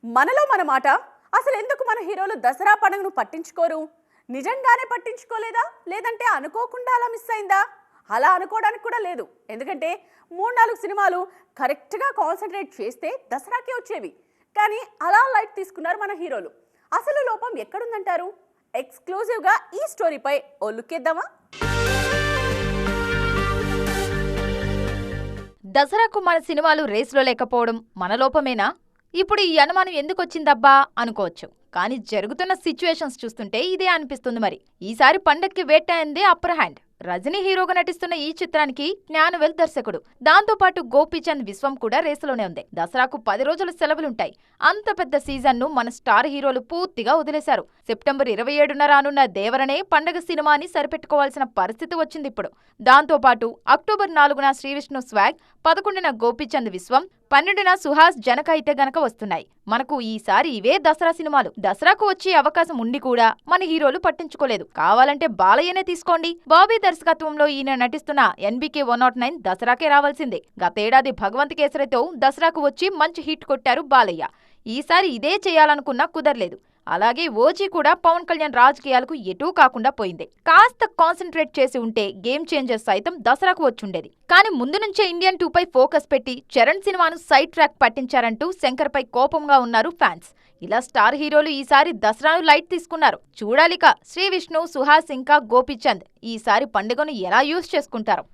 మనలో మన మాట. అసలు ఎందుకు మన హీరోలు దసరా పండుగను పట్టించుకోరు? నిజంగానే పట్టించుకోలేదా, లేదంటే అనుకోకుండా అలా మిస్ అయిందా? అలా అనుకోవడానికి కూడా లేదు. ఎందుకంటే 3-4 సినిమాలు కరెక్ట్గా కాన్సన్ట్రేట్ చేస్తే దసరాకే వచ్చేవి. కానీ అలా లైట్ తీసుకున్నారు మన హీరోలు. అసలు లోపం ఎక్కడుందంటారు? ఎక్స్క్లూజివ్గా ఈ స్టోరీపై ఓ లుక్ ఇద్దామా? దసరాకు మన సినిమాలు రేసులో లేకపోవడం మన లోపమేనా? ఇప్పుడు ఈ అనుమానం ఎందుకొచ్చిందబ్బా అనుకోవచ్చు. కానీ జరుగుతున్న సిచ్యువేషన్స్ చూస్తుంటే ఇదే అనిపిస్తుంది. మరి ఈసారి పండక్కి వేటాయిందే అప్పర్ హ్యాండ్. రజనీ హీరోగా నటిస్తున్న ఈ చిత్రానికి జ్ఞానవేల్ దర్శకుడు. దాంతోపాటు గోపీచంద్ విశ్వం కూడా రేసులోనే ఉంది. దసరాకు 10 రోజుల సెలవులుంటాయి. అంత పెద్ద సీజన్ ను మన స్టార్ హీరోలు పూర్తిగా వదిలేశారు. సెప్టెంబర్ 27న రానున్న దేవరనే పండగ సినిమాని సరిపెట్టుకోవాల్సిన పరిస్థితి వచ్చింది ఇప్పుడు. దాంతోపాటు అక్టోబర్ 4న శ్రీవిష్ణు స్వాగ్, 11న గోపీచంద్ విశ్వం, 12న సుహాస్ జనక అయితే గనక వస్తున్నాయి. మనకు ఈసారి ఇవే దసరా సినిమాలు. దసరాకు వచ్చే అవకాశం ఉండి కూడా మన హీరోలు పట్టించుకోలేదు. కావాలంటే బాలయ్యనే తీసుకోండి. బాబీ దర్శకత్వంలో ఈయన నటిస్తున్న NBK 109 దసరాకే రావాల్సిందే. గతేడాది భగవంత్ కేసరితో దసరాకు వచ్చి మంచి హిట్ కొట్టారు బాలయ్య. ఈసారి ఇదే చేయాలనుకున్నా కుదరలేదు. అలాగే ఓజీ కూడా పవన్ కళ్యాణ్ రాజకీయాలకు ఎటూ కాకుండా పోయింది. కాస్త కాన్సన్ట్రేట్ చేసి ఉంటే గేమ్ చేంజర్ సైతం దసరాకు వచ్చుండేది. కానీ ముందు నుంచే ఇండియన్ 2 పై ఫోకస్ పెట్టి చరణ్ సినిమాను సైడ్ ట్రాక్ పట్టించారంటూ శంకర్ పై కోపంగా ఉన్నారు ఫ్యాన్స్. ఇలా స్టార్ హీరోలు ఈసారి దసరాను లైట్ తీసుకున్నారు. చూడాలిక శ్రీ విష్ణు, సుహాస్ ఇంకా గోపీచంద్ ఈసారి పండుగను ఎలా యూజ్ చేసుకుంటారు.